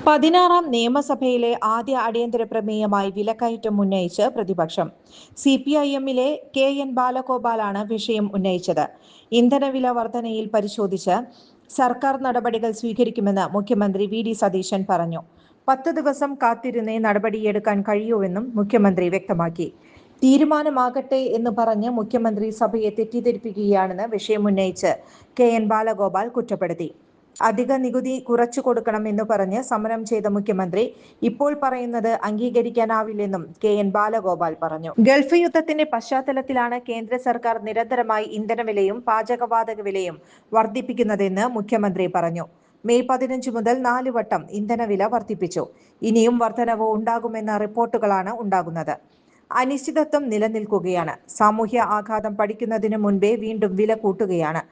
16-ാം നിയമസഭയിലെ ആദ്യ അടിയന്തര പ്രമേയമായി വിലക്കയറ്റം ഉന്നയിച്ച് പ്രതിപക്ഷം. സിപിഐഎമ്മിലെ കെ.എൻ. ബാലഗോപാലാണ് വിഷയം ഉന്നയിച്ചത്. ഇന്ധനവില വർധനയിൽ പരിശോധിച്ച് സർക്കാർ നടപടികൾ സ്വീകരിക്കുമെന്ന് മുഖ്യമന്ത്രി വി.ഡി. സതീശൻ പറഞ്ഞു. 10 ദിവസം കാത്തിരുന്നേ നടപടിയെടുക്കാൻ കഴിയൂവെന്നും മുഖ്യമന്ത്രി വ്യക്തമാക്കി. തീരുമാനമാകട്ടെ എന്ന് പറഞ്ഞ് മുഖ്യമന്ത്രി സഭയെ തെറ്റിദ്ധരിപ്പിക്കുകയാണെന്ന് വിഷയമുന്നയിച്ച് കെ.എൻ. ബാലഗോപാൽ കുറ്റപ്പെടുത്തി. അധിക നികുതി കുറച്ചു കൊടുക്കണമെന്ന് പറഞ്ഞ് സമരം ചെയ്ത മുഖ്യമന്ത്രി ഇപ്പോൾ പറയുന്നത് അംഗീകരിക്കാനാവില്ലെന്നും കെ.എൻ. ബാലഗോപാൽ പറഞ്ഞു. ഗൾഫ് യുദ്ധത്തിന്റെ പശ്ചാത്തലത്തിലാണ് കേന്ദ്ര സർക്കാർ നിരന്തരമായി ഇന്ധനവിലയും പാചകവാതക വിലയും വർദ്ധിപ്പിക്കുന്നതെന്ന് മുഖ്യമന്ത്രി പറഞ്ഞു. മെയ് 15 മുതൽ 4 വട്ടം ഇന്ധനവില വർദ്ധിപ്പിച്ചു. ഇനിയും വർധനവ് ഉണ്ടാകുമെന്ന റിപ്പോർട്ടുകളാണ് ഉണ്ടാകുന്നത്. അനിശ്ചിതത്വം നിലനിൽക്കുകയാണ്. സാമൂഹ്യ ആഘാതം പഠിക്കുന്നതിന് മുൻപേ വീണ്ടും വില കൂട്ടുകയാണ്.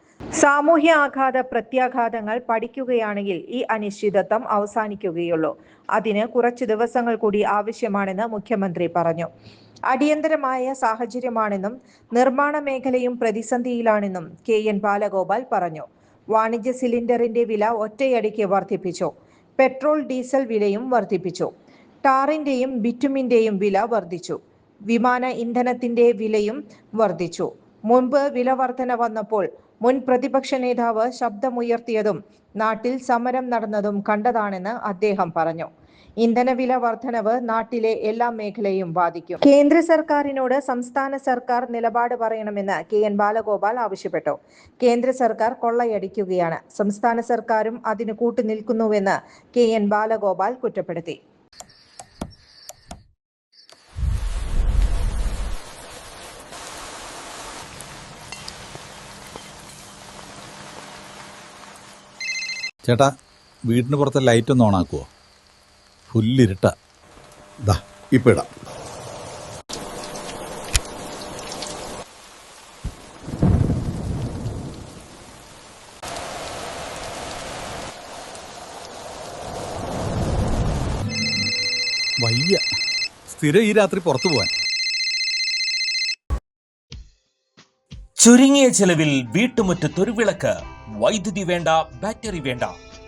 സാമൂഹ്യ ആഘാത പ്രത്യാഘാതങ്ങൾ പഠിക്കുകയാണെങ്കിൽ ഈ അനിശ്ചിതത്വം അവസാനിക്കുകയുള്ളൂ. അതിന് കുറച്ച് ദിവസങ്ങൾ കൂടി ആവശ്യമാണെന്ന് മുഖ്യമന്ത്രി പറഞ്ഞു. അടിയന്തരമായ സാഹചര്യമാണെന്നും നിർമ്മാണ മേഖലയും പ്രതിസന്ധിയിലാണെന്നും കെ.എൻ. ബാലഗോപാൽ പറഞ്ഞു. വാണിജ്യ സിലിണ്ടറിന്റെ വില ഒറ്റയടിക്ക് വർദ്ധിപ്പിച്ചു. പെട്രോൾ ഡീസൽ വിലയും വർദ്ധിപ്പിച്ചു. ടാറിന്റെയും ബിറ്റുമിന്റെയും വില വർദ്ധിച്ചു. വിമാന ഇന്ധനത്തിന്റെ വിലയും വർദ്ധിച്ചു. മുൻപ് വില വർധന വന്നപ്പോൾ മുൻ പ്രതിപക്ഷ നേതാവ് ശബ്ദമുയർത്തിയതും നാട്ടിൽ സമരം നടന്നതും കണ്ടതാണെന്ന് അദ്ദേഹം പറഞ്ഞു. ഇന്ധനവില വർധനവ് നാട്ടിലെ എല്ലാ മേഖലയും ബാധിക്കും. കേന്ദ്ര സർക്കാരിനോട് സംസ്ഥാന സർക്കാർ നിലപാട് പറയണമെന്ന് കെ.എൻ. ബാലഗോപാൽ ആവശ്യപ്പെട്ടു. കേന്ദ്ര സർക്കാർ കൊള്ളയടിക്കുകയാണ്. സംസ്ഥാന സർക്കാരും അതിന് കൂട്ടുനിൽക്കുന്നുവെന്ന് കെ.എൻ. ബാലഗോപാൽ കുറ്റപ്പെടുത്തി. ചേട്ടാ, വീടിന് പുറത്തെ ലൈറ്റ് ഒന്ന് ഓണാക്കുവോ? ഫുല്ലിരുട്ട. ഇപ്പം ഇടാം. വയ്യ, സ്ഥിരം ഈ രാത്രി പുറത്തു പോവാൻ. ചുരുങ്ങിയ ചെലവിൽ വീട്ടുമുറ്റത്തൊരു വിളക്ക്. വൈദ്യുതി വേണ്ട, ബാറ്ററി വേണ്ട.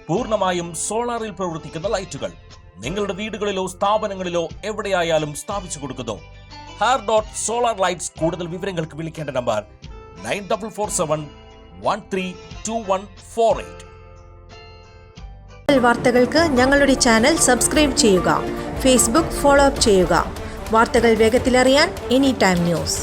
പൂർണ്ണമായും സോളാറിൽ പ്രവർത്തിക്കുന്ന ലൈറ്റുകൾ നിങ്ങളുടെ വീടുകളിലോ സ്ഥാപനങ്ങളിലോ എവിടെയായാലും സ്ഥാപിച്ചു കൊടുക്കുന്നു. Solar Lights. കൂടുതൽ വിവരങ്ങൾക്ക് വിളിക്കേണ്ട നമ്പർ 9447132148. വാർത്തകൾക്ക് ഞങ്ങളുടെ ചാനൽ സബ്സ്ക്രൈബ് ചെയ്യുക. ഫേസ്ബുക്ക് ഫോളോ അപ്പ് ചെയ്യുക. വാർത്തകൾ വേഗത്തിലറിയാൻ എനി ടൈം ന്യൂസ്.